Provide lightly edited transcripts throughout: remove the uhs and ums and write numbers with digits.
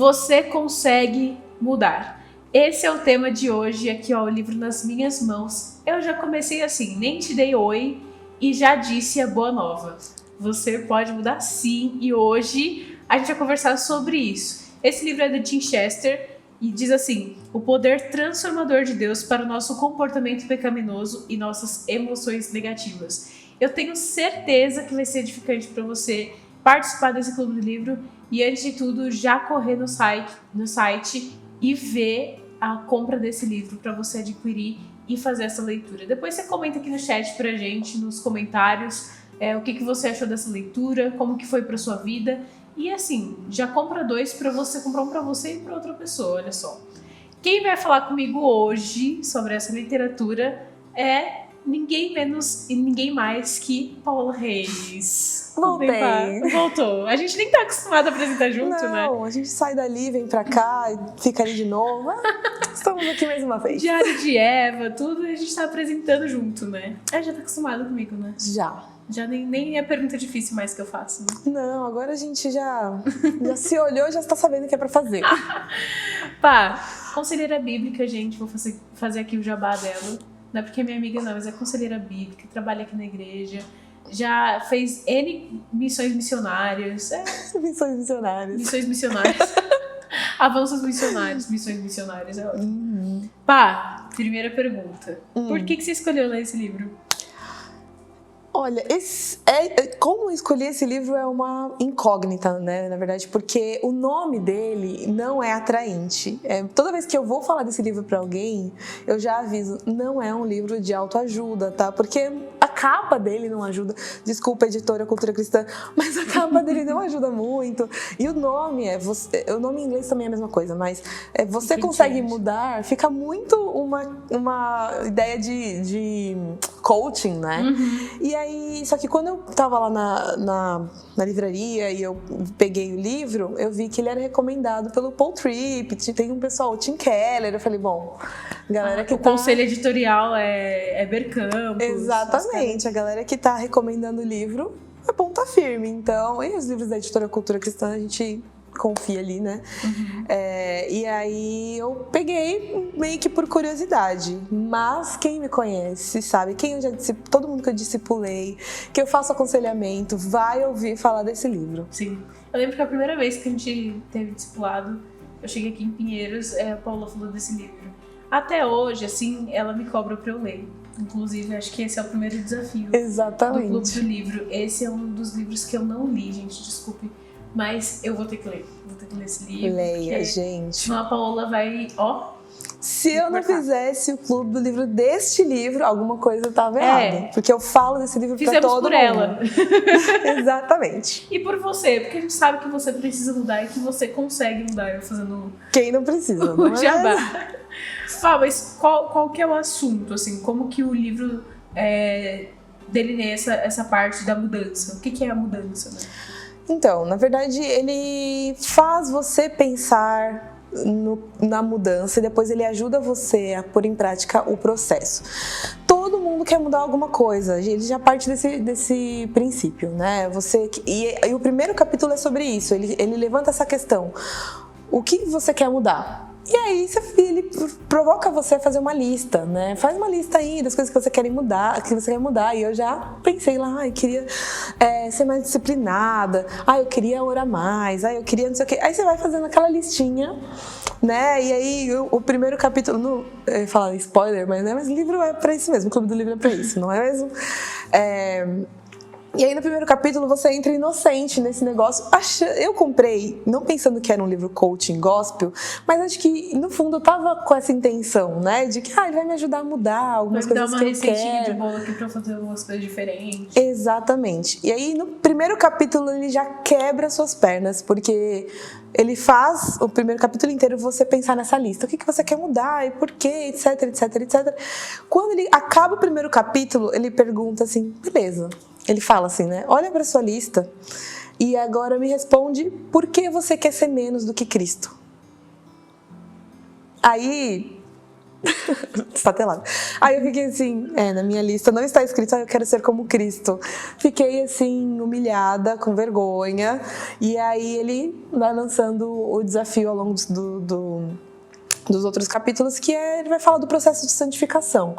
Você consegue mudar. Esse é o tema de hoje, aqui ó, o livro nas minhas mãos. Eu já comecei assim, nem te dei oi e já disse a boa nova. Você pode mudar sim, e hoje a gente vai conversar sobre isso. Esse livro é de Tim Chester e diz assim: o poder transformador de Deus para o nosso comportamento pecaminoso e nossas emoções negativas. Eu tenho certeza que vai ser edificante para você participar desse clube do livro e, antes de tudo, já correr no site e ver a compra desse livro para você adquirir e fazer essa leitura. Depois você comenta aqui no chat pra gente, nos comentários, o que você achou dessa leitura, como que foi pra sua vida. E assim, já compra 2 para você, comprar um para você e para outra pessoa, olha só. Quem vai falar comigo hoje sobre essa literatura é ninguém menos e ninguém mais que Paola Reis. Voltou. A gente nem tá acostumado a apresentar junto, né? Não, a gente sai dali, vem pra cá, fica ali de novo. Estamos aqui mais uma vez. Diário de Eva, tudo a gente tá apresentando junto, né? Já tá acostumado comigo, né? Já nem é pergunta difícil mais que eu faço, né? Não, agora a gente já se olhou, já está sabendo o que é pra fazer. Pá, conselheira bíblica, gente, vou fazer aqui o jabá dela. Não é porque é minha amiga não, mas é conselheira bíblica, trabalha aqui na igreja. Já fez N missões missionárias. Missões missionárias. Avanços missionários. Missões missionárias, é ótimo. Pá, primeira pergunta. Por que você escolheu ler esse livro? Olha, como escolher esse livro é uma incógnita, né? Na verdade, porque o nome dele não é atraente. Toda vez que eu vou falar desse livro para alguém, eu já aviso, não é um livro de autoajuda, tá? Porque a capa dele não ajuda. Desculpa, editora Cultura Cristã, mas a capa dele não ajuda muito. E o nome o nome em inglês também é a mesma coisa, mas você consegue mudar, fica muito uma ideia de coaching, né? E aí, só que quando eu tava lá na livraria e eu peguei o livro, eu vi que ele era recomendado pelo Paul Tripp, tem um pessoal, o Tim Keller, eu falei, bom, galera que o conselho editorial é Bercampos. Exatamente, a galera que tá recomendando o livro é ponta firme, então, e os livros da editora Cultura Cristã a gente confia ali, né? E aí eu peguei meio que por curiosidade, mas quem me conhece sabe, todo mundo que eu discipulei, que eu faço aconselhamento, vai ouvir falar desse livro. Sim, eu lembro que a primeira vez que a gente teve discipulado, eu cheguei aqui em Pinheiros, a Paula falou desse livro. Até hoje, assim, ela me cobra pra eu ler. Inclusive, acho que esse é o primeiro desafio Exatamente. do Clube do Livro. Esse é um dos livros que eu não li, gente, desculpe. Mas eu vou ter que ler. Vou ter que ler esse livro. Leia, gente. Senão a Paola vai, Se eu não fizesse o clube do livro deste livro, alguma coisa estava errada. Porque eu falo desse livro para todo mundo. Ela. Exatamente. E por você, porque a gente sabe que você precisa mudar e que você consegue mudar. Eu fazendo quem não precisa, o jabá. Mas qual que é o assunto? Assim, como que o livro delineia essa parte da mudança? O que é a mudança, né? Então, na verdade, ele faz você pensar na mudança e depois ele ajuda você a pôr em prática o processo. Todo mundo quer mudar alguma coisa, ele já parte desse princípio, né? E o primeiro capítulo é sobre isso, ele levanta essa questão. O que você quer mudar? E aí ele provoca você a fazer uma lista, né? Faz uma lista aí das coisas que você quer mudar, E eu já pensei lá, eu queria ser mais disciplinada, eu queria orar mais, eu queria não sei o quê. Aí você vai fazendo aquela listinha, né? E aí o primeiro capítulo, eu ia falar spoiler, mas o livro é pra isso mesmo, o Clube do Livro é pra isso, não é mesmo? E aí no primeiro capítulo você entra inocente nesse negócio. Eu comprei, não pensando que era um livro coaching gospel, mas acho que no fundo eu tava com essa intenção, né? De que ele vai me ajudar a mudar algumas coisas que eu quero. Vai me dar uma receitinha de bolo aqui pra fazer algumas coisas diferentes. Exatamente. E aí no primeiro capítulo ele já quebra suas pernas, porque ele faz o primeiro capítulo inteiro você pensar nessa lista. O que você quer mudar e por quê, etc, etc, etc. Quando ele acaba o primeiro capítulo, ele pergunta assim, beleza. Ele fala assim, né? Olha para sua lista e agora me responde por que você quer ser menos do que Cristo. Aí Estatelado. Aí eu fiquei assim, na minha lista não está escrito, eu quero ser como Cristo. Fiquei assim, humilhada, com vergonha. E aí ele vai lançando o desafio ao longo dos outros capítulos, que ele vai falar do processo de santificação,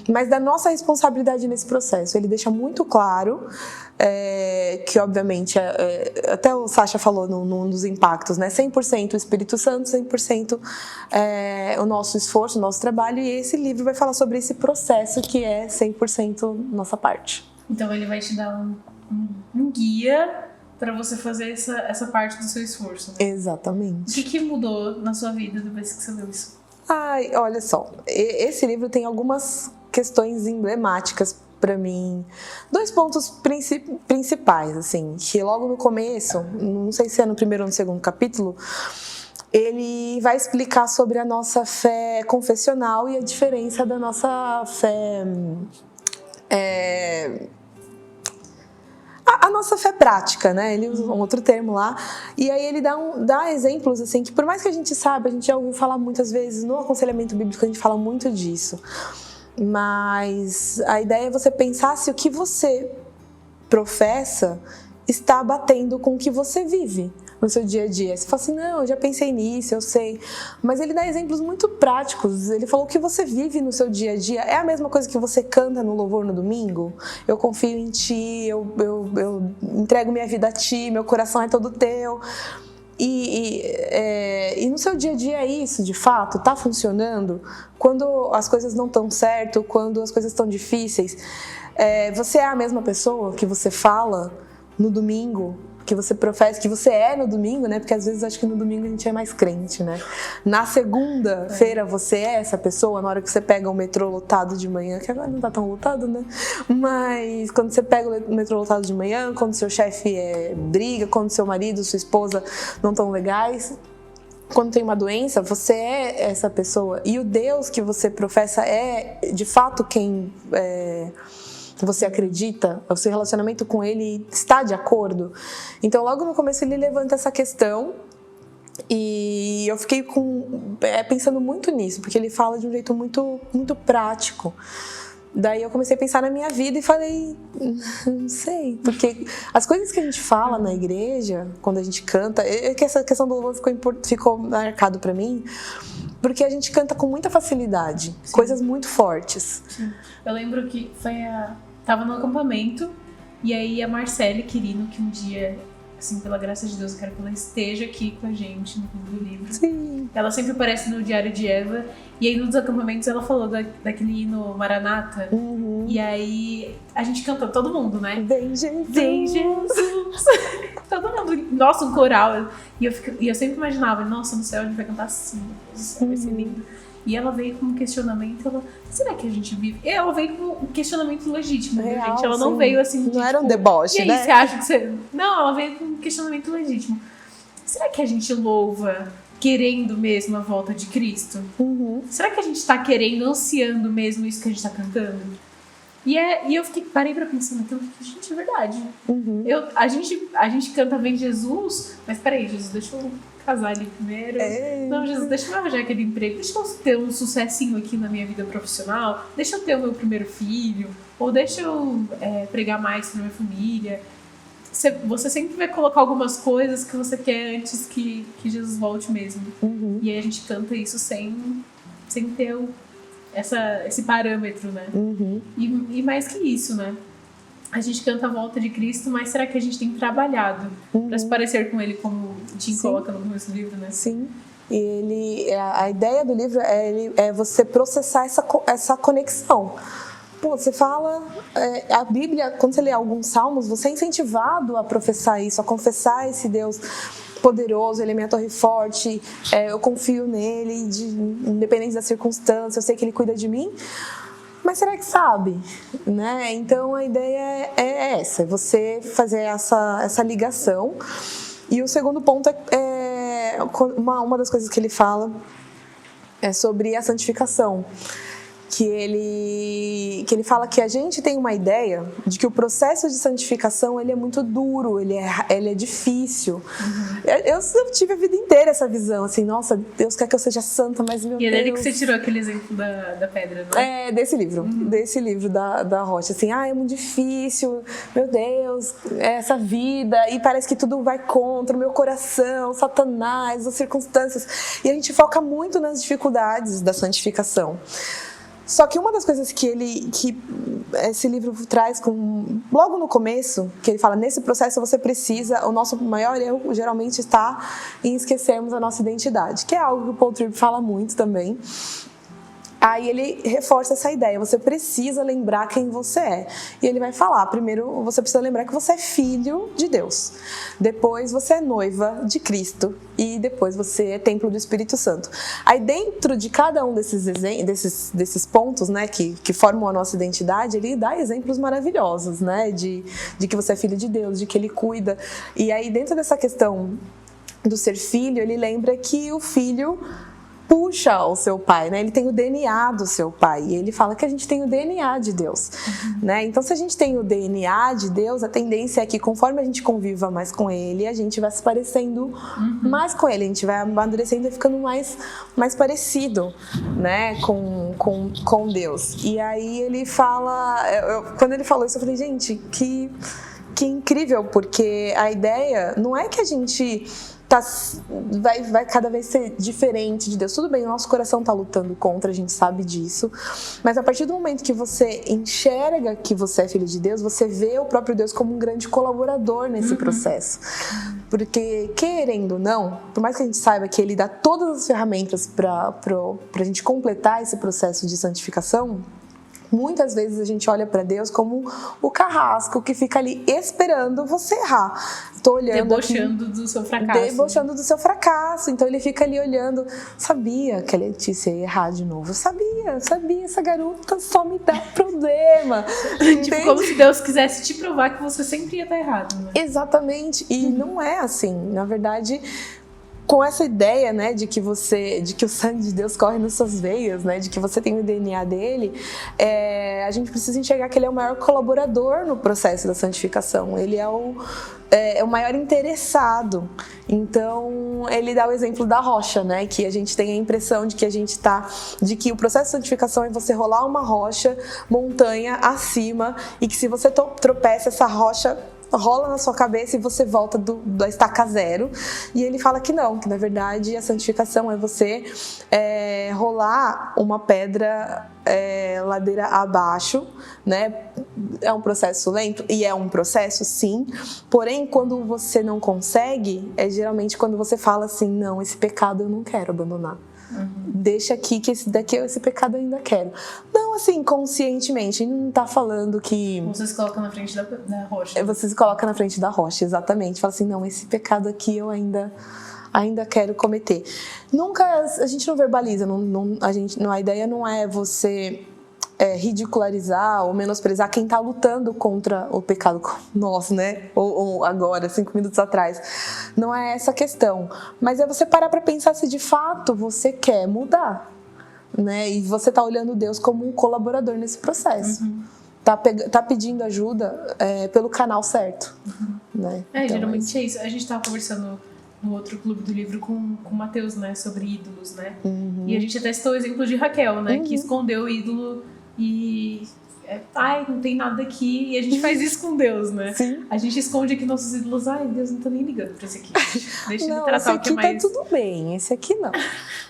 mas da nossa responsabilidade nesse processo. Ele deixa muito claro que, obviamente, até o Sacha falou num dos impactos, né? 100% o Espírito Santo, 100% o nosso esforço, o nosso trabalho, e esse livro vai falar sobre esse processo que é 100% nossa parte. Então ele vai te dar um guia para você fazer essa parte do seu esforço. Né? Exatamente. O que mudou na sua vida depois que você leu isso? Ai, olha só, esse livro tem algumas questões emblemáticas para mim. 2 pontos principais, assim, que logo no começo, não sei se é no primeiro ou no segundo capítulo, ele vai explicar sobre a nossa fé confessional e a diferença da nossa fé... A nossa fé prática, né? Ele usa um outro termo lá. E aí ele dá exemplos, assim, que por mais que a gente saiba, a gente já ouviu falar muitas vezes, no aconselhamento bíblico a gente fala muito disso. Mas a ideia é você pensar se o que você professa está batendo com o que você vive no seu dia a dia. Você fala assim, não, eu já pensei nisso, eu sei. Mas ele dá exemplos muito práticos. Ele falou que você vive no seu dia a dia é a mesma coisa que você canta no louvor no domingo. Eu confio em ti, eu entrego minha vida a ti, meu coração é todo teu. E no seu dia a dia é isso, de fato, tá funcionando? Quando as coisas não estão certo, quando as coisas estão difíceis, você é a mesma pessoa que você fala no domingo, que você professa, que você é no domingo, né? Porque às vezes acho que no domingo a gente é mais crente, né? Na segunda-feira você é essa pessoa, na hora que você pega o metrô lotado de manhã, que agora não tá tão lotado, né? Mas quando você pega o metrô lotado de manhã, quando seu chefe briga, quando seu marido, sua esposa não estão legais, quando tem uma doença, você é essa pessoa. E o Deus que você professa é, de fato, quem... você acredita, o seu relacionamento com ele está de acordo. Então logo no começo ele levanta essa questão e eu fiquei pensando muito nisso, porque ele fala de um jeito muito, muito prático. Daí eu comecei a pensar na minha vida e falei, não sei, porque as coisas que a gente fala na igreja, quando a gente canta, que essa questão do louvor ficou marcado pra mim, porque a gente canta com muita facilidade, sim, coisas muito fortes. Sim. Eu lembro que tava no acampamento, e aí a Marcele Quirino, que um dia, assim, pela graça de Deus, eu quero que ela esteja aqui com a gente no Clube do Livro. Sim. Ela sempre aparece no Diário de Eva, e aí nos acampamentos ela falou daquele hino Maranata, e aí a gente cantou, todo mundo, né? Vem Jesus! Vem Jesus! Todo mundo, nossa, um coral. E eu sempre imaginava, nossa, no céu a gente vai cantar assim, vai ser lindo. E ela veio com um questionamento, será que a gente vive? E ela veio com um questionamento legítimo, real, gente? Ela não sim, veio assim de, não era um deboche, e aí, né? Você acha que você... Não, ela veio com um questionamento legítimo. Será que a gente louva querendo mesmo a volta de Cristo? Será que a gente tá querendo, ansiando mesmo isso que a gente tá cantando? E eu parei pra pensar naquilo, gente, é verdade. A gente canta Vem Jesus, mas peraí, Jesus, deixa eu casar ali primeiro. Não, Jesus, deixa eu arranjar aquele emprego, deixa eu ter um sucessinho aqui na minha vida profissional, deixa eu ter o meu primeiro filho, ou deixa eu pregar mais pra minha família. Você sempre vai colocar algumas coisas que você quer antes que Jesus volte mesmo. E aí a gente canta isso sem ter esse parâmetro, né? E mais que isso, né? A gente canta a volta de Cristo, mas será que a gente tem trabalhado para se parecer com ele, como o Tim coloca no começo do livro, né? Sim. E a ideia do livro é você processar essa conexão. Pô, você fala, a Bíblia, quando você lê alguns salmos, você é incentivado a professar isso, a confessar esse Deus poderoso, ele é minha torre forte, eu confio nele, independente das circunstâncias, eu sei que ele cuida de mim. Mas será que sabe? Né? Então a ideia é essa, é você fazer essa ligação. E o segundo ponto uma das coisas que ele fala é sobre a santificação. que ele fala que a gente tem uma ideia de que o processo de santificação ele é muito duro, ele é difícil. Eu tive a vida inteira essa visão, assim, nossa, Deus quer que eu seja santa, mas meu Deus... E é dele que você tirou aquele exemplo da pedra, não é? Desse livro da rocha, assim, é muito difícil, meu Deus, essa vida, e parece que tudo vai contra o meu coração, Satanás, as circunstâncias, e a gente foca muito nas dificuldades da santificação. Só que uma das coisas que esse livro traz logo no começo, que ele fala, nesse processo você precisa, o nosso maior erro geralmente está em esquecermos a nossa identidade, que é algo que o Paul Tripp fala muito também. Aí ele reforça essa ideia, você precisa lembrar quem você é. E ele vai falar, primeiro você precisa lembrar que você é filho de Deus. Depois você é noiva de Cristo. E depois você é templo do Espírito Santo. Aí dentro de cada um desses pontos, né, que formam a nossa identidade, ele dá exemplos maravilhosos, né, de que você é filho de Deus, de que ele cuida. E aí dentro dessa questão do ser filho, ele lembra que o filho puxa o seu pai, né? Ele tem o DNA do seu pai. E ele fala que a gente tem o DNA de Deus, né? Então, se a gente tem o DNA de Deus, a tendência é que conforme a gente conviva mais com ele, a gente vai se parecendo mais com ele. A gente vai amadurecendo e ficando mais parecido, né? Com Deus. E aí ele fala... quando ele falou isso, eu falei, gente, que incrível, porque a ideia não é que a gente... vai cada vez ser diferente de Deus. Tudo bem, o nosso coração está lutando contra, a gente sabe disso, mas a partir do momento que você enxerga que você é filho de Deus, você vê o próprio Deus como um grande colaborador nesse processo. Porque, querendo ou não, por mais que a gente saiba que ele dá todas as ferramentas para a gente completar esse processo de santificação, muitas vezes a gente olha para Deus como o carrasco que fica ali esperando você errar. Tô olhando debochando do seu fracasso. Debochando do seu fracasso. Então ele fica ali olhando. Sabia que a Letícia ia errar de novo. Sabia. Essa garota só me dá problema. Tipo, como se Deus quisesse te provar que você sempre ia estar errado, né? Exatamente. E não é assim. Na verdade... com essa ideia, né, de que o sangue de Deus corre nas suas veias, né, de que você tem o DNA dele, a gente precisa enxergar que ele é o maior colaborador no processo da santificação. Ele é o maior interessado. Então, ele dá o exemplo da rocha, né, que a gente tem a impressão de que o processo de santificação é você rolar uma rocha, montanha acima, e que se você tropeça, essa rocha rola na sua cabeça e você volta da estaca zero. E ele fala que não, que na verdade a santificação é você rolar uma pedra ladeira abaixo, né? É um processo lento, e é um processo sim, porém quando você não consegue, é geralmente quando você fala assim, não, esse pecado eu não quero abandonar. Deixa aqui que esse pecado eu ainda quero. Não assim, conscientemente, ele não tá falando que... Você se coloca na frente da rocha. Você se coloca na frente da rocha, exatamente. Fala assim, não, esse pecado aqui eu ainda quero cometer. Nunca, a gente não verbaliza, a ideia não é você ridicularizar ou menosprezar quem está lutando contra o pecado nosso, né? Ou agora, 5 minutos atrás. Não é essa a questão. Mas é você parar para pensar se de fato você quer mudar, né? E você está olhando Deus como um colaborador nesse processo. Tá pedindo ajuda pelo canal certo. Né? Então, geralmente é isso. A gente estava conversando no outro clube do livro com o Matheus, né? Sobre ídolos, né? E a gente até citou o exemplo de Raquel, né? Que escondeu o ídolo e... não tem nada aqui. E a gente faz isso com Deus, né? Sim. A gente esconde aqui nossos ídolos. Deus não tá nem ligando pra esse aqui. Deixa ele tratar esse o que é aqui mais... tá tudo bem, esse aqui não.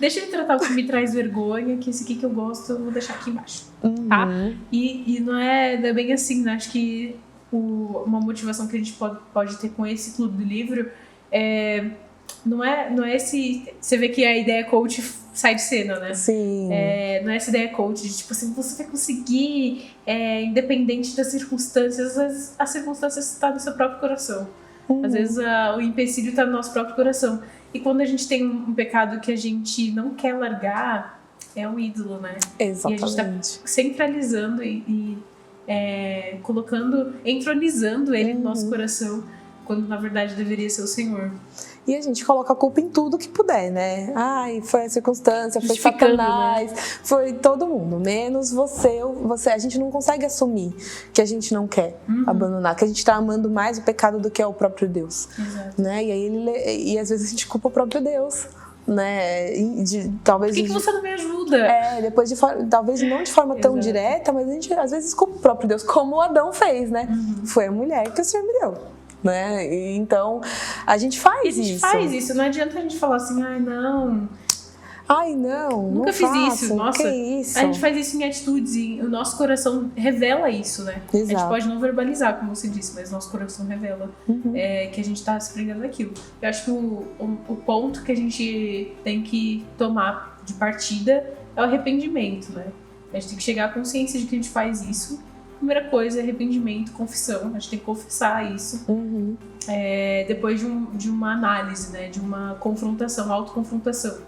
Deixa ele tratar o que me traz vergonha, que esse aqui que eu gosto eu vou deixar aqui embaixo, tá? E não é bem assim, né? Acho que uma motivação que a gente pode ter com esse clube do livro não é esse... Você vê que a ideia coach sai de cena, né? Sim. Não é essa ideia coach de tipo assim, você vai conseguir, independente das circunstâncias. Às vezes a circunstância está no seu próprio coração. Às vezes o empecilho está no nosso próprio coração. E quando a gente tem um pecado que a gente não quer largar, é um ídolo, né? Exatamente. E a gente está centralizando e entronizando ele no nosso coração. quando na verdade deveria ser o Senhor. E a gente coloca a culpa em tudo que puder, né? Ai, foi a circunstância, foi Justificando, Satanás, né? foi todo mundo, menos você. A gente não consegue assumir que a gente não quer abandonar, que a gente está amando mais o pecado do que é o próprio Deus. Exato. Né? E às vezes a gente culpa o próprio Deus. Né? Talvez Por que você não me ajuda? Depois talvez não de forma tão direta, mas a gente às vezes culpa o próprio Deus, como o Adão fez, né? Foi a mulher que o Senhor me deu. Né? E então a gente faz isso. Não adianta a gente falar assim, nunca fiz faço. isso. Nossa, que isso? A gente faz isso em atitudes e o nosso coração revela isso, né? Exato. A gente pode não verbalizar, como você disse, mas nosso coração revela que a gente tá se prendendo naquilo. Eu acho que o ponto que a gente tem que tomar de partida é o arrependimento, né? A gente tem que chegar à consciência de que a gente faz isso. Primeira coisa é arrependimento, confissão. A gente tem que confessar isso. Depois de uma análise, né? De uma confrontação, autoconfrontação.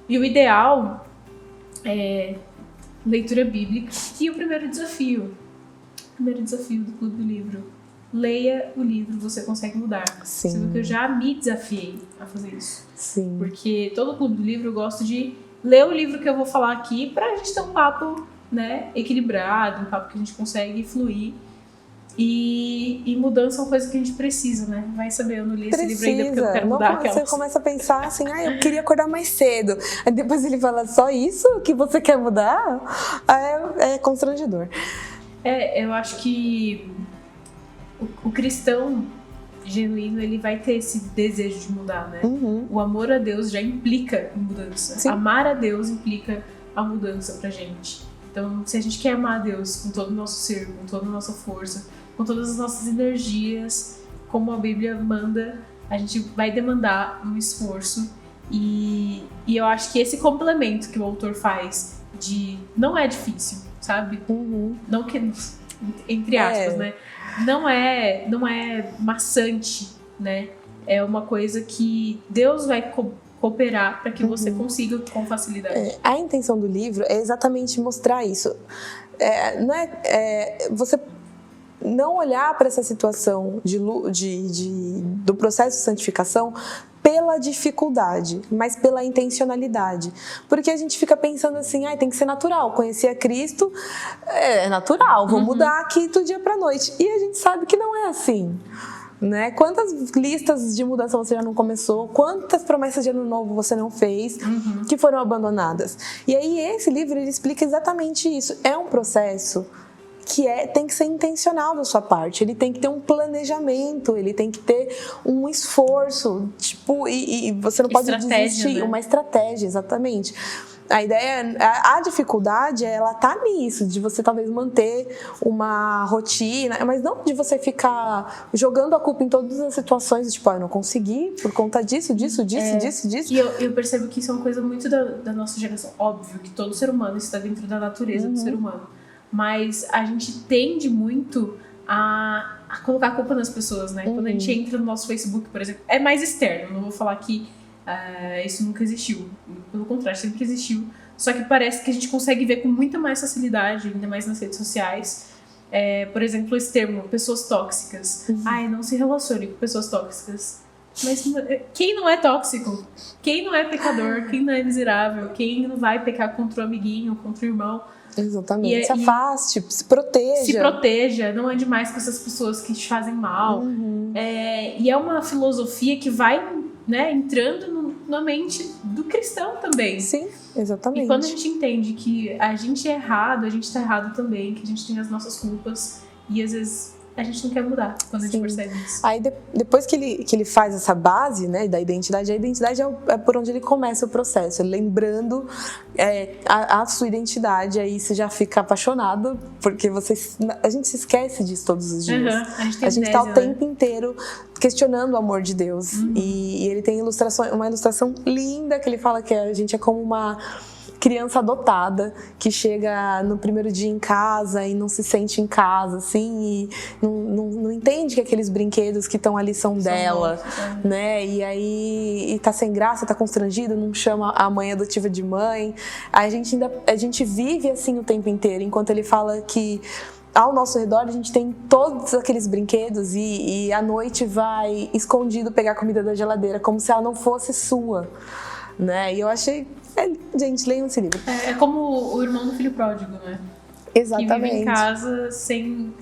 E o ideal é leitura bíblica. E o primeiro desafio do Clube do Livro: leia o livro, você consegue mudar. Sim. Sendo que eu já me desafiei a fazer isso. Sim. Porque todo Clube do Livro eu gosto de ler o livro que eu vou falar aqui pra gente ter um papo, né, equilibrado, um papo que a gente consegue fluir. E mudança é uma coisa que a gente precisa, né? Vai saber, eu não li esse livro ainda porque eu quero mudar aquela. Você começa a pensar assim, eu queria acordar mais cedo. Aí depois ele fala, só isso que você quer mudar? É constrangedor. Eu acho que o cristão genuíno, ele vai ter esse desejo de mudar, né? O amor a Deus já implica em mudança. Sim. Amar a Deus implica a mudança pra gente. Então, se a gente quer amar a Deus com todo o nosso ser, com toda a nossa força, com todas as nossas energias, como a Bíblia manda, a gente vai demandar um esforço. E eu acho que esse complemento que o autor faz não é difícil, sabe? Não que, entre aspas, né? Não é maçante, né? É uma coisa que Deus vai cooperar para que você consiga com facilidade. A intenção do livro é exatamente mostrar isso. Você não olhar para essa situação do processo de santificação pela dificuldade, mas pela intencionalidade. Porque a gente fica pensando assim, tem que ser natural, conhecer a Cristo é natural, vou mudar aqui do dia para noite. E a gente sabe que não é assim. Né? Quantas listas de mudança você já não começou? Quantas promessas de ano novo você não fez que foram abandonadas? E aí esse livro ele explica exatamente isso. É um processo que tem que ser intencional da sua parte. Ele tem que ter um planejamento, ele tem que ter um esforço, e você não pode desistir. Né? Uma estratégia, exatamente. A ideia, a dificuldade, ela tá nisso, de você talvez manter uma rotina, mas não de você ficar jogando a culpa em todas as situações, tipo, eu não consegui por conta disso. E eu percebo que isso é uma coisa muito da nossa geração. Óbvio que todo ser humano está dentro da natureza do ser humano, mas a gente tende muito a colocar a culpa nas pessoas, né? Quando a gente entra no nosso Facebook, por exemplo, é mais externo, não vou falar que isso nunca existiu, pelo contrário, sempre existiu, só que parece que a gente consegue ver com muita mais facilidade, ainda mais nas redes sociais, por exemplo, esse termo, pessoas tóxicas. Não se relacione com pessoas tóxicas. Mas quem não é tóxico? Quem não é pecador? Quem não é miserável? Quem não vai pecar contra o amiguinho, contra o irmão? Exatamente, se afaste, se proteja. Se proteja, não ande mais com essas pessoas que te fazem mal. E é uma filosofia que vai, né, entrando na mente do cristão também. Sim, exatamente. E quando a gente entende que a gente é errado, a gente tá errado também, que a gente tem as nossas culpas e às vezes a gente não quer mudar quando a gente percebe isso. Aí depois que ele faz essa base, né, da identidade, a identidade é por onde ele começa o processo, lembrando a sua identidade, aí você já fica apaixonado, porque a gente se esquece disso todos os dias. A gente tá o tempo inteiro questionando o amor de Deus. E ele tem uma ilustração linda que ele fala que a gente é como uma criança adotada que chega no primeiro dia em casa e não se sente em casa, assim, e não entende que aqueles brinquedos que estão ali são dela, né? E aí tá sem graça, tá constrangido, não chama a mãe adotiva de mãe. A gente vive assim o tempo inteiro, enquanto ele fala que ao nosso redor a gente tem todos aqueles brinquedos e à noite vai escondido pegar a comida da geladeira, como se ela não fosse sua, né? E eu achei... gente, leiam esse livro. É como o irmão do filho pródigo, né? Exatamente. Que vive em casa sem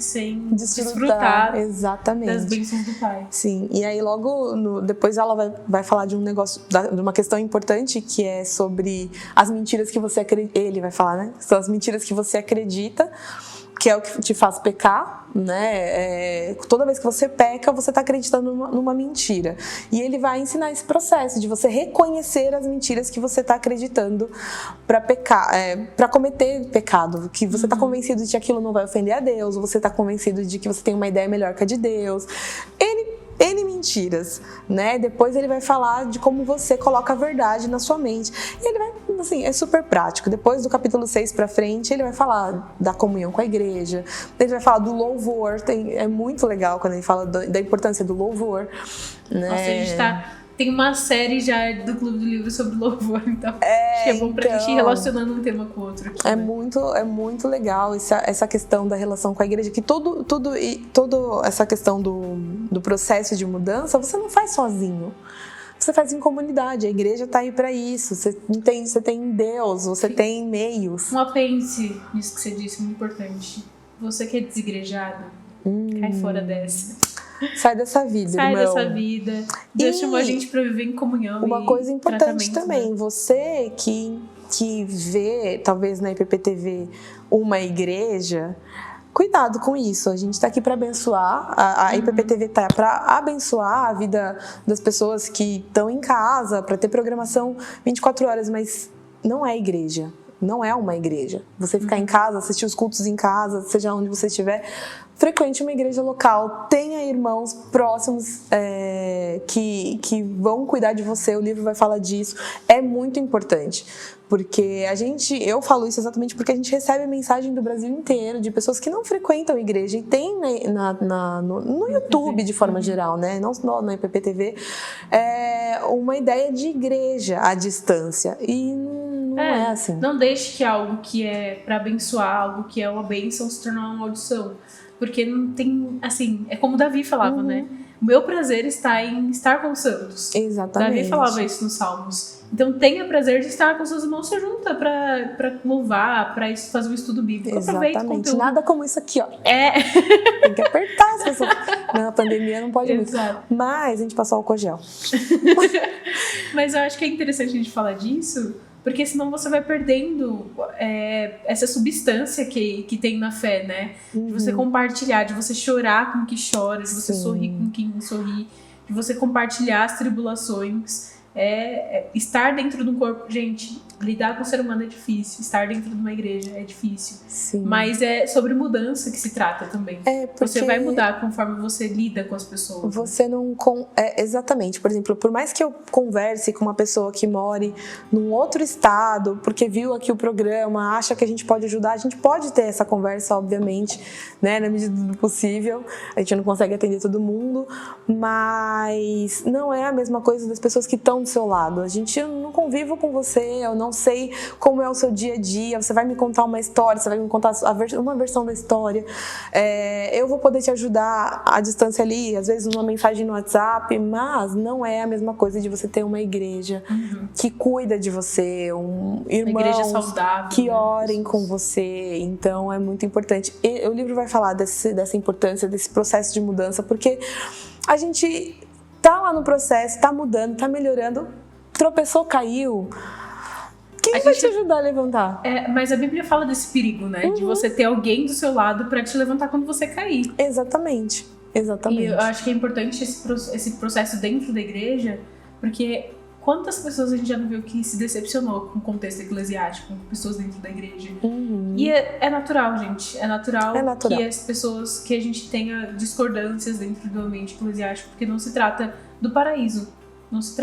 desfrutar exatamente das bênçãos do pai. Sim, e aí logo depois ela vai falar de um negócio, de uma questão importante, que é sobre as mentiras que você acredita. Ele vai falar, né? São as mentiras que você acredita, que é o que te faz pecar, né? Toda vez que você peca, você está acreditando numa mentira. E ele vai ensinar esse processo de você reconhecer as mentiras que você está acreditando para pecar, para cometer pecado, que você está convencido de que aquilo não vai ofender a Deus, ou você está convencido de que você tem uma ideia melhor que a de Deus. N mentiras, né? Depois ele vai falar de como você coloca a verdade na sua mente. E ele vai, assim, é super prático. Depois do capítulo 6 pra frente, ele vai falar da comunhão com a igreja, ele vai falar do louvor. É muito legal quando ele fala da importância do louvor, né? Nossa, a gente tem uma série já do Clube do Livro sobre louvor, então acho que é bom pra gente ir relacionando um tema com o outro aqui, é né? muito legal essa questão da relação com a igreja, que toda essa questão do processo de mudança você não faz sozinho. Você faz em comunidade, a igreja tá aí para isso. Você tem Deus, você tem meios. Um apêndice nisso que você disse, muito importante. Você que é desigrejado, cai fora dessa. Sai dessa vida, Sai irmão. dessa vida. Deus chamou a gente para viver em comunhão. Uma coisa importante também, né? Você que vê, talvez na IPPTV, uma igreja, cuidado com isso. A gente está aqui para abençoar. A IPPTV está para abençoar a vida das pessoas que estão em casa, para ter programação 24 horas, mas não é igreja. Não é uma igreja. Você ficar em casa, assistir os cultos em casa, seja onde você estiver, frequente uma igreja local, tenha irmãos próximos que vão cuidar de você. O livro vai falar disso. É muito importante, porque eu falo isso exatamente porque a gente recebe mensagem do Brasil inteiro de pessoas que não frequentam a igreja e tem no YouTube de forma geral, né? Não só na IPPTV, uma ideia de igreja à distância, e não é assim. Não deixe que algo que é para abençoar, algo que é uma bênção, se tornar uma maldição. Porque não tem, assim, é como Davi falava, né? O meu prazer está em estar com os santos. Exatamente. Davi falava isso nos Salmos. Então tenha prazer de estar com seus irmãos, se junta pra louvar, pra fazer um estudo bíblico. Exatamente. Nada como isso aqui, ó. Tem que apertar as pessoas. Na pandemia não pode muito. Mas a gente passou álcool gel. Mas eu acho que é interessante a gente falar disso, porque senão você vai perdendo essa substância que tem na fé, né? De você compartilhar, de você chorar com quem chora, de você sorrir com quem sorri, de você compartilhar as tribulações. Estar dentro de um corpo... Gente, lidar com o ser humano é difícil. Estar dentro de uma igreja é difícil. Sim. Mas é sobre mudança que se trata também. Você vai mudar conforme você lida com as pessoas. Você não... exatamente. Por exemplo, por mais que eu converse com uma pessoa que more num outro estado, porque viu aqui o programa, acha que a gente pode ajudar, a gente pode ter essa conversa, obviamente, né, na medida do possível. A gente não consegue atender todo mundo, mas não é a mesma coisa das pessoas que estão do seu lado. Eu não convivo com você, eu não sei como é o seu dia a dia, você vai me contar uma história, você vai me contar uma versão da história, eu vou poder te ajudar à distância ali, às vezes uma mensagem no WhatsApp, mas não é a mesma coisa de você ter uma igreja que cuida de você, irmãos que orem com você. Então é muito importante. E o livro vai falar dessa importância, desse processo de mudança, porque a gente tá lá no processo, tá mudando, tá melhorando, tropeçou, caiu. Quem vai te ajudar a levantar? Mas a Bíblia fala desse perigo, né? De você ter alguém do seu lado pra te levantar quando você cair. Exatamente. E eu acho que é importante esse processo dentro da igreja, porque quantas pessoas a gente já não viu que se decepcionou com o contexto eclesiástico, com pessoas dentro da igreja. E é natural, gente. É natural que as pessoas, que a gente tenha discordâncias dentro do ambiente eclesiástico, porque não se trata do paraíso. Não se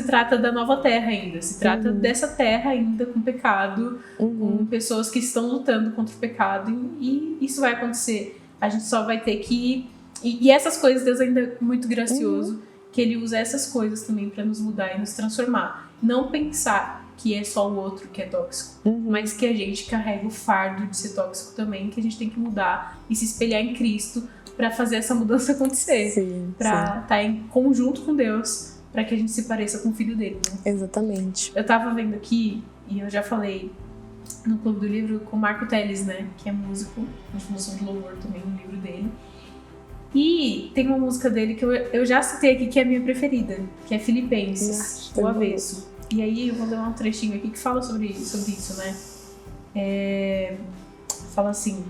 trata da nova terra ainda. Se trata dessa terra ainda com pecado, com pessoas que estão lutando contra o pecado. E isso vai acontecer. A gente só vai ter que... E essas coisas, Deus ainda é muito gracioso, que Ele usa essas coisas também para nos mudar e nos transformar. Não pensar que é só o outro que é tóxico, mas que a gente carrega o fardo de ser tóxico também, que a gente tem que mudar e se espelhar em Cristo para fazer essa mudança acontecer, para estar em conjunto com Deus, para que a gente se pareça com o Filho dele, né? Exatamente. Eu tava vendo aqui, e eu já falei no Clube do Livro com o Marco Teles, né, que é músico, a gente falou sobre louvor também no livro dele. E tem uma música dele que eu já citei aqui, que é a minha preferida, que é Filipenses, o Avesso. E aí eu vou ler um trechinho aqui que fala sobre isso, né? Fala assim...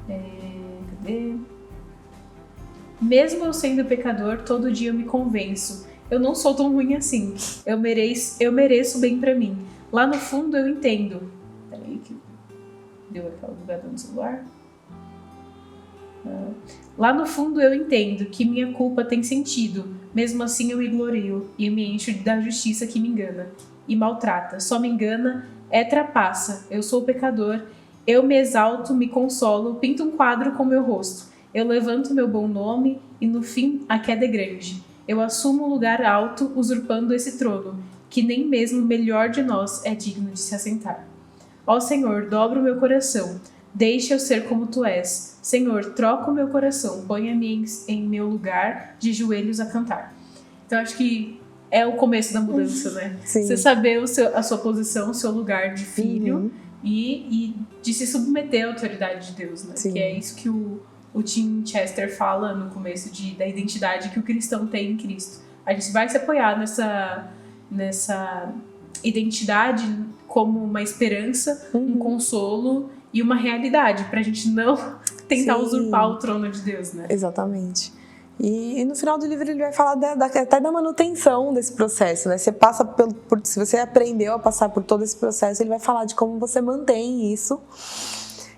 Cadê? Mesmo eu sendo pecador, todo dia eu me convenço. Eu não sou tão ruim assim. Eu mereço bem pra mim. Lá no fundo eu entendo. Peraí que deu aquela bugada no celular. Lá no fundo eu entendo que minha culpa tem sentido. Mesmo assim eu me glorio e me encho da justiça que me engana e maltrata. Só me engana, trapaça. Eu sou o pecador. Eu me exalto, me consolo, pinto um quadro com meu rosto. Eu levanto meu bom nome e no fim a queda é grande. Eu assumo um lugar alto, usurpando esse trono, que nem mesmo o melhor de nós é digno de se assentar. Ó Senhor, dobra o meu coração. Deixa eu ser como tu és. Senhor, troca o meu coração, ponha-me em meu lugar de joelhos a cantar. Então acho que é o começo da mudança, né? Sim. Você saber a sua posição, o seu lugar de filho e de se submeter à autoridade de Deus, né? Sim. Que é isso que o Tim Chester fala no começo da identidade que o cristão tem em Cristo. A gente vai se apoiar nessa identidade como uma esperança, um consolo e uma realidade, pra gente não tentar usurpar o trono de Deus, né? Exatamente. E no final do livro ele vai falar até da manutenção desse processo, né? Você passa se você aprendeu a passar por todo esse processo, ele vai falar de como você mantém isso.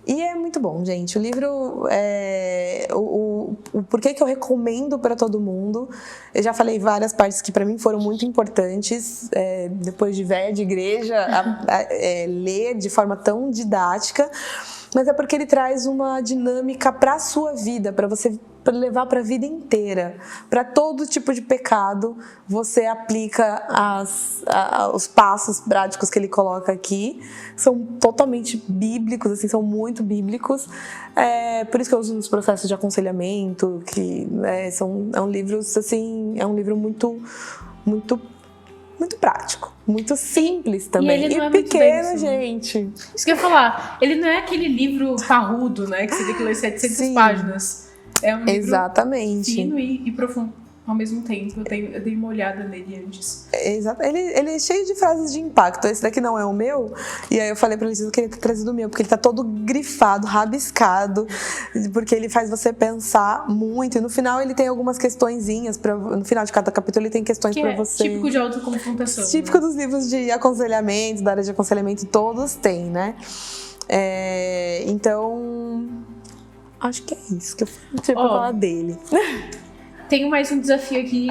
E é muito bom, gente. O livro, o porquê que eu recomendo para todo mundo. Eu já falei várias partes que para mim foram muito importantes, depois de velha de igreja, ler de forma tão didática. Mas é porque ele traz uma dinâmica para a sua vida, para você levar para a vida inteira. Para todo tipo de pecado, você aplica os passos práticos que ele coloca aqui. São totalmente bíblicos, assim, são muito bíblicos. Por isso que eu uso nos processos de aconselhamento, que são livros, assim, é um livro muito, muito, muito prático. Muito simples também. E ele não é pequeno, muito gente. Isso que eu ia falar. Ele não é aquele livro parrudo, né? Que você tem que ler 700 páginas. É um livro fino e profundo ao mesmo tempo. Eu dei uma olhada nele antes. Exato. Ele é cheio de frases de impacto. Esse daqui não é o meu. E aí eu falei pra Letícia que eu queria ter trazido o meu, porque ele tá todo grifado, rabiscado, porque ele faz você pensar muito. E no final ele tem algumas questõezinhas, no final de cada capítulo ele tem questões pra você. Típico de autoconfrontação. Típico dos livros de aconselhamento, da área de aconselhamento, todos têm, né? Então, acho que é isso que eu tinha pra falar dele. Tenho mais um desafio aqui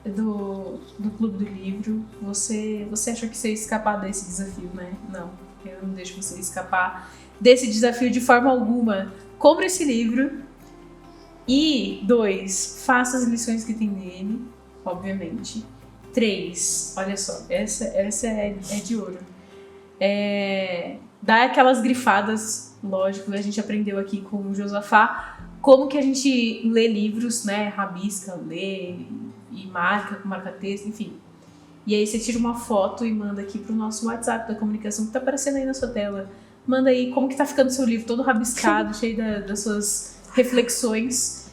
do Clube do Livro. Você achou que você ia escapar desse desafio, né? Não, eu não deixo você escapar desse desafio de forma alguma. Compre esse livro. E 2, faça as lições que tem nele, obviamente. 3, olha só, essa é de ouro. Dá aquelas grifadas, lógico, a gente aprendeu aqui com o Josafá, como que a gente lê livros, né? Rabisca, lê e marca, marca-texto, enfim. E aí você tira uma foto e manda aqui pro nosso WhatsApp da comunicação, que tá aparecendo aí na sua tela. Manda aí como que tá ficando o seu livro, todo rabiscado, cheio das suas reflexões.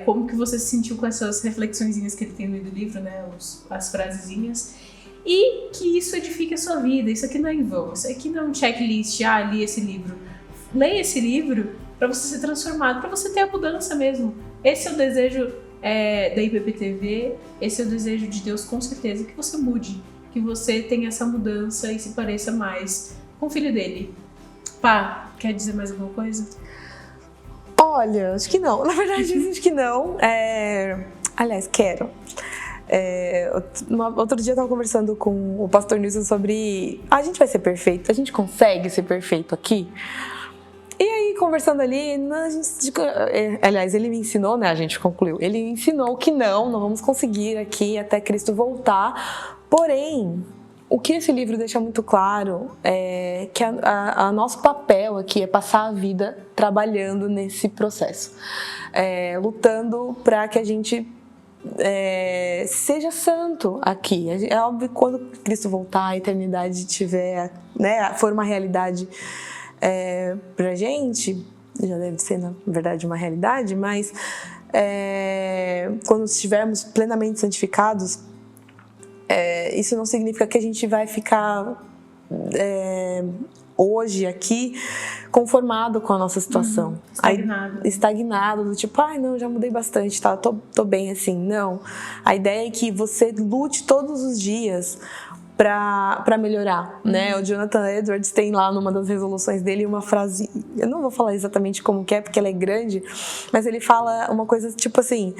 Como que você se sentiu com essas reflexõezinhas que ele tem no meio do livro, né? As frasezinhas. E que isso edifique a sua vida. Isso aqui não é em vão. Isso aqui não é um checklist. Li esse livro. Leia esse livro para você ser transformado, para você ter a mudança mesmo. Esse é o desejo da IPPTV. Esse é o desejo de Deus, com certeza, que você mude. Que você tenha essa mudança e se pareça mais com o filho dele. Pá, quer dizer mais alguma coisa? Olha, acho que não. Na verdade, acho que não. Aliás, quero. Outro dia eu estava conversando com o pastor Nilson sobre a gente vai ser perfeito? A gente consegue ser perfeito aqui? E aí, conversando ali, aliás, ele me ensinou, né? A gente concluiu. Ele ensinou que não vamos conseguir aqui até Cristo voltar. Porém, o que esse livro deixa muito claro é que a nosso papel aqui é passar a vida trabalhando nesse processo. Lutando para que a gente seja santo aqui. É óbvio que quando Cristo voltar, a eternidade tiver, né, for uma realidade pra gente, já deve ser na verdade uma realidade, mas quando estivermos plenamente santificados, isso não significa que a gente vai ficar hoje aqui conformado com a nossa situação. Estagnado, do tipo, não, já mudei bastante, tá? Tô bem assim. Não. A ideia é que você lute todos os dias para melhorar, né? O Jonathan Edwards tem lá numa das resoluções dele uma frase, eu não vou falar exatamente como que é, porque ela é grande, mas ele fala uma coisa tipo assim,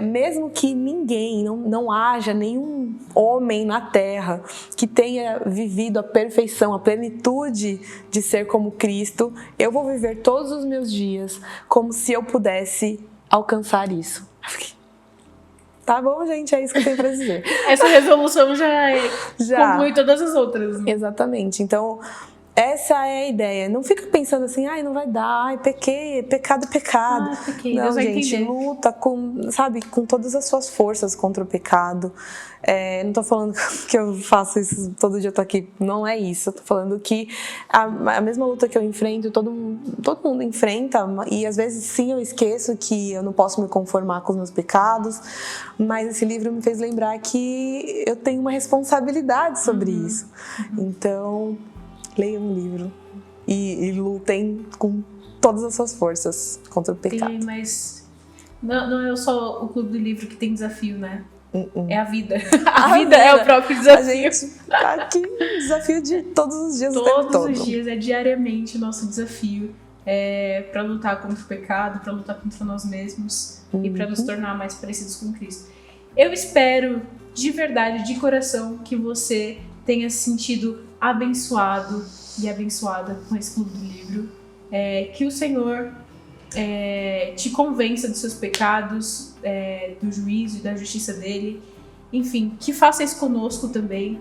mesmo que ninguém, não haja nenhum homem na Terra que tenha vivido a perfeição, a plenitude de ser como Cristo, eu vou viver todos os meus dias como se eu pudesse alcançar isso. Tá bom, gente, é isso que eu tenho pra dizer. Essa resolução já conclui todas as outras. Né? Exatamente. Então, essa é a ideia. Não fica pensando assim, não vai dar, pequei, pecado é pecado. Pequei, não, Deus vai gente, entender. luta com todas as suas forças contra o pecado. Não tô falando que eu faço isso todo dia, eu tô aqui. Não é isso. Eu tô falando que a mesma luta que eu enfrento, todo mundo enfrenta. E às vezes sim, eu esqueço que eu não posso me conformar com os meus pecados. Mas esse livro me fez lembrar que eu tenho uma responsabilidade sobre isso. Então, leiam um livro e lutem com todas as suas forças contra o pecado. Mas não é só o Clube do Livro que tem desafio, né? É a vida. A vida é o próprio desafio. A gente tá aqui, desafio de todos os dias, todos o tempo todo. Todos os dias, diariamente o nosso desafio para lutar contra o pecado, para lutar contra nós mesmos e para nos tornar mais parecidos com Cristo. Eu espero, de verdade, de coração, que você tenha se sentido abençoado e abençoada com esse Clube do Livro. Que o Senhor te convença dos seus pecados, do juízo e da justiça dele. Enfim, que faça isso conosco também.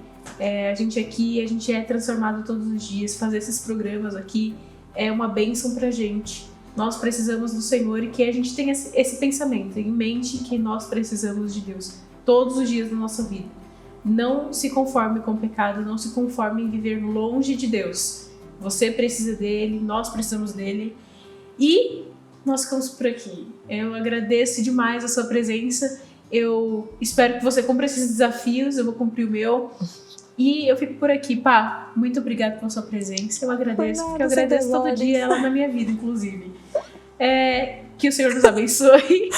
A gente aqui, a gente é transformado todos os dias. Fazer esses programas aqui é uma bênção pra gente. Nós precisamos do Senhor e que a gente tenha esse pensamento em mente que nós precisamos de Deus todos os dias da nossa vida. Não se conforme com o pecado, não se conforme em viver longe de Deus. Você precisa dele, nós precisamos dele. E nós ficamos por aqui. Eu agradeço demais a sua presença. Eu espero que você cumpra esses desafios, eu vou cumprir o meu. E eu fico por aqui, Pá. Muito obrigada pela sua presença. Eu agradeço, porque eu agradeço todo dia ela na minha vida, inclusive. Que o Senhor nos abençoe.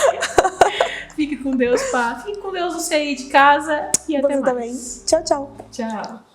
Fique com Deus, Pá. Fique com Deus, você aí de casa. E até mais. Também. Tchau, tchau. Tchau.